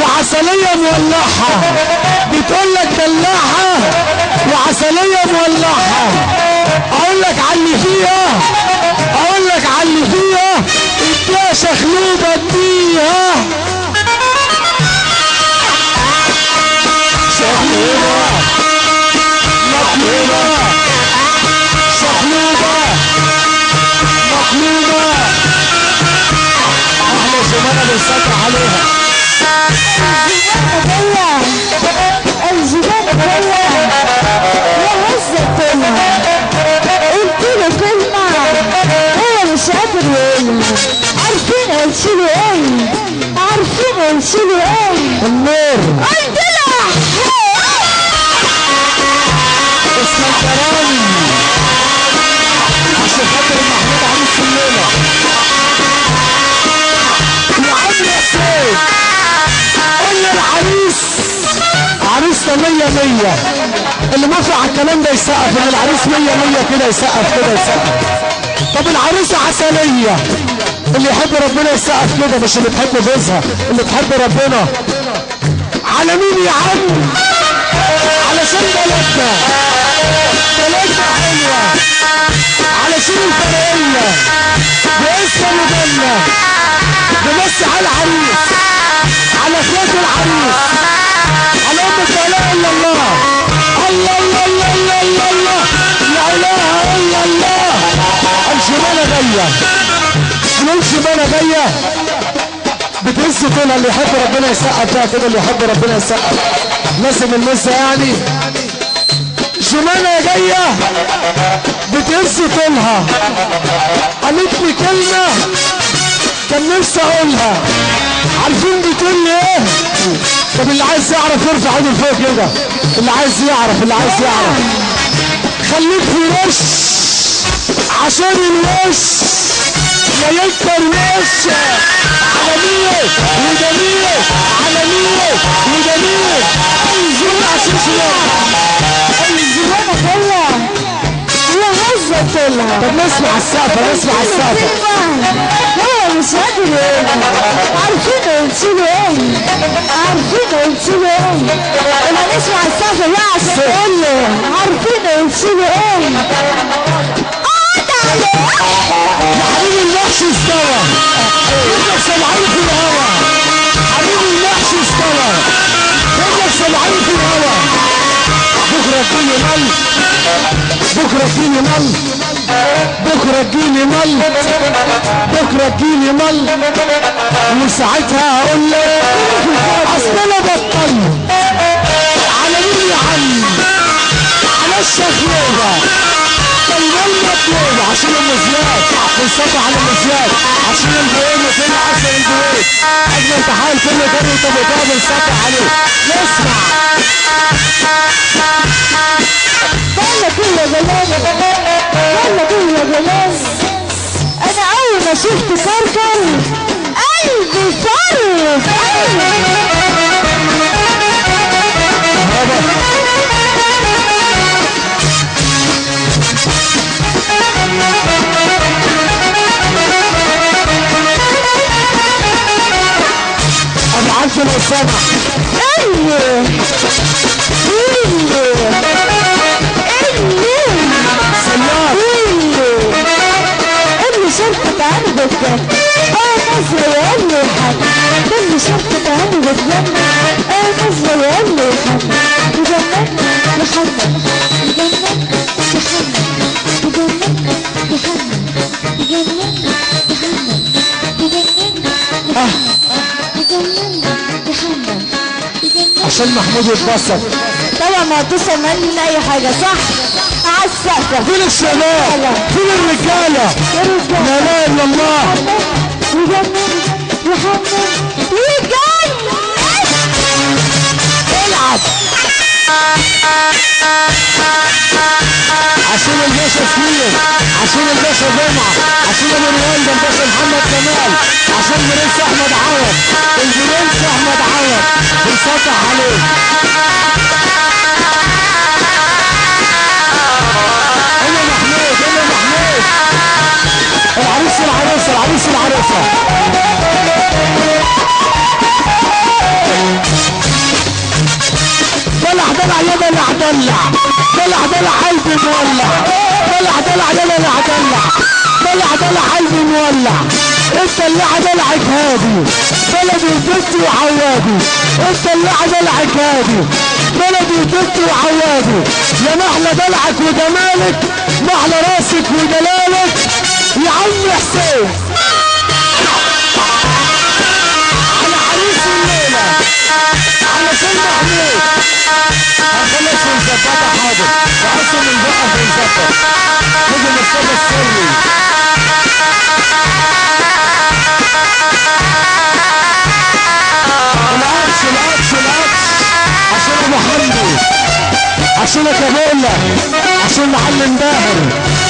وعسلية مولعها، بتقول لك دلعها وعسلية مولعها. اقول لك على اللي فيها، اقول لك على اللي فيها، اديها شخلوبة اديها شخلوبة مقلوبة، شخلوبة مقلوبة. احلى زمانة بنسطح عليها. الجبال جاية يا هزة كلمة، قلت له كلمة هو مش قادر يقولها. عارفين قلتله ايه؟ عارفين قلتله ايه؟ النور. قلت له اسكندراني عشان خاطر محمود عريس الليلة وعمرو حسين. قول العريس عريسنا 100 اللي موافق على الكلام ده يسقف، ان العريس 100 كده يسقف كده يسقف. طب العروسة عسلية اللي يحب ربنا يسقف كده، مش اللي تحب جوزها، اللي تحب ربنا. على مين يا عم؟ علشان بلدنا، بلدنا حلوة، علشان الفرقية باسم مجلة بمسي على العريس، على اخوات العريس، على أمة لا إله إلا الله. الله الله الله الله الله الله، لا إله إلا الله. الجمانة جاية، الجمانة جاية بتهز طولها. اللي يحب ربنا يسقف بقى كده، اللي يحب ربنا يسقف لازم المسة يعني. جمانة جاية بتهز طولها، قالت لي كلمة كان نفسي اقولها. عارفين بتقول لي ايه؟ طب اللي عايز يعرف يرفع ايده لفوق كده، اللي عايز يعرف، اللي عايز يعرف. خليك في وش عشان الوش لا يكبر وش. على مين وجميل، على مين وجميل. الزمانة عشان الزمانة كلها يا هزة كلها. طب نسمع السقفة، نسمع السقفة. هو مش قادر يقولها. عارفين قلتله ايه؟ عارفين قلتله ايه؟ لما نسمع السقفة بقى عشان تقول له عارفين قلتله ايه؟ اقعد عليه يا حبيبي المحشي استوى، رجلك سمعاني في الهوا. حبيبي المحشي استوى، رجلك سمعاني في الهوا. بكرة تجيني مل، بكرة تجيني مل، بكرة تجيني مل، بكرة تجيني مل. وساعتها هقول لك اصل انا بطل. على مين يا عم؟ على الشخلوبة المال مطلوبة عشان المزيات، بنصب على المزيات عشان البوين وكل عشان البوين. اجمل تحايل كل جري طب بنصب عليه. نسمع بقول لك ايه يا جلال، بقول لك ايه يا جلال. انا اول ما شفت كركر قلبي فرق. انا عارف لو سامع ايه سلام اللي شرطة عندك نازلة يقول لي حد. اللي شرطة عندك نازلة يقول لي حد. وجنني لحد محمود يتبسط. طبعا ما توصل مني اي حاجه صح. على السقف فين الشباب؟ فين الرجاله؟ لا اله الا الله. يجنن يحمل يجنن. العب عشان الباشا سمير، عشان الباشا جمعه، عشان ابو الوالده الباشا محمد كمال، عشان برنس احمد عوض، البرنس احمد عوض بنصبح عليه. هنا محمود، هنا محمود، العريس العروسه، العريس العروسه. دلع دلع يا دلع دلع، دلع دلع قلبي مولع، دلع دلع يا دلع دلع، دلع دلع قلبي مولع. الدلعه دلعك هادي، بلدي وبنتي وعوادي. الدلعه دلعك هادي، بلدي وبنتي وعوادي. يا محلى دلعك وجمالك، محلى راسك ودلالك يا عم حسين. على عريس الليله علشان محمود هنخلص في الزباطة. حاضر وقسم البقى في الزباطة نجي مصطفى السري. العكس العكس العكس عشان ابو حمدي، عشانك يا بولا، عشان معلم باهر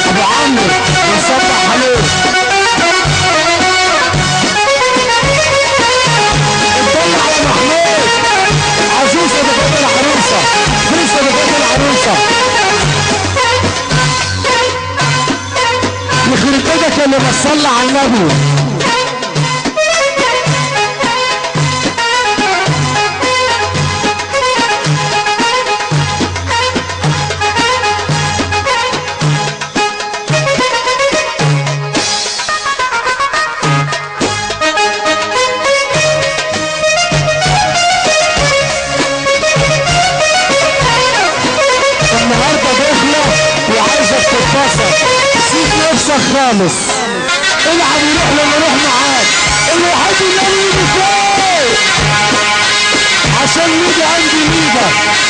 ابو عمرو بنصبح عليه. اتدلع يا محمود. عزوزة بفضل العروسة، فريسة بفضل العروسة. يخرب ايدك اللي بتصلي على النبي. خالص العب يروح لما يروح معاك. الوحيد اللي يجي فوق عشان نيجي عندي ميجا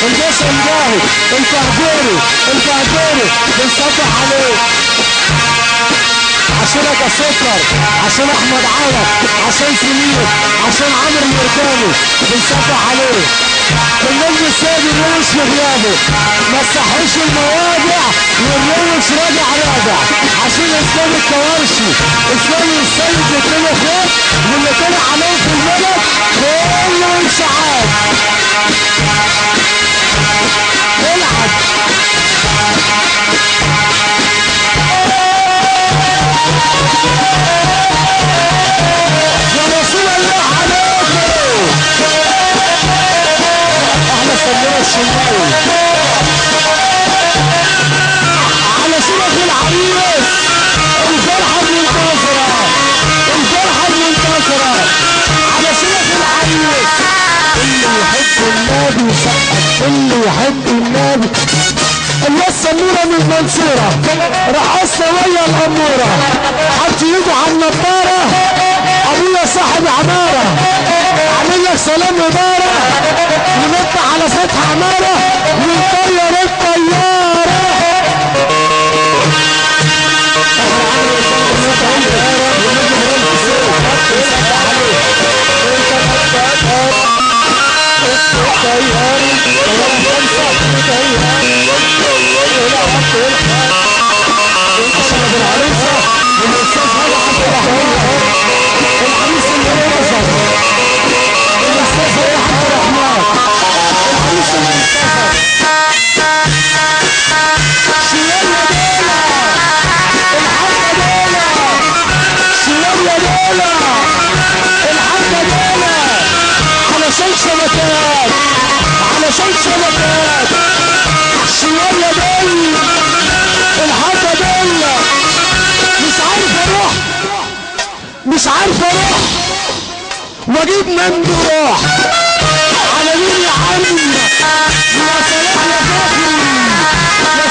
الباشا مجاهد الفهدوري، الفهدوري بنصبح عليه. عشانك يا سكر، عشان احمد عوض، عشان سمير، عشان عمرو المرجاني بنصبح عليه. النجم السيد الروش لغيابه ما تصحيش المواجع والروش راجع راجع. عشان اسلام الكوارشي، اسلام السيد الاثنين اخوات واللي طلع عليهم في البلد كله انشعاب. العب يا رسول الله عليكم. احنا سمينا الشمال على شرف العريس. الفرحة المنتصرة، الفرحة المنتصرة على شرف العريس. اللي يحب النبي يسقف، اللي يحب النبي. الناس سميرة من المنصورة رقصنا ويا الأمورة، حط ايده على النضارة. ابويا صاحب عمارة عامل لك سلام إدارة، ننط على سطح عمارة ونطير الطيارة. العريس اللي نزل الاستاذ عبد الرحمن، العريس اللي انتصر. شيال يا دولة، الحاجة دولة، شيال يا دولة، الحاجة دولة. علشان شبكات، علشان شبكات. شيال يا دولة، الحاجة دولة. مش عارف اروح، مش عارف اروح واجيب ممدوح على مين يا عم. يا سلام يا فخري، يا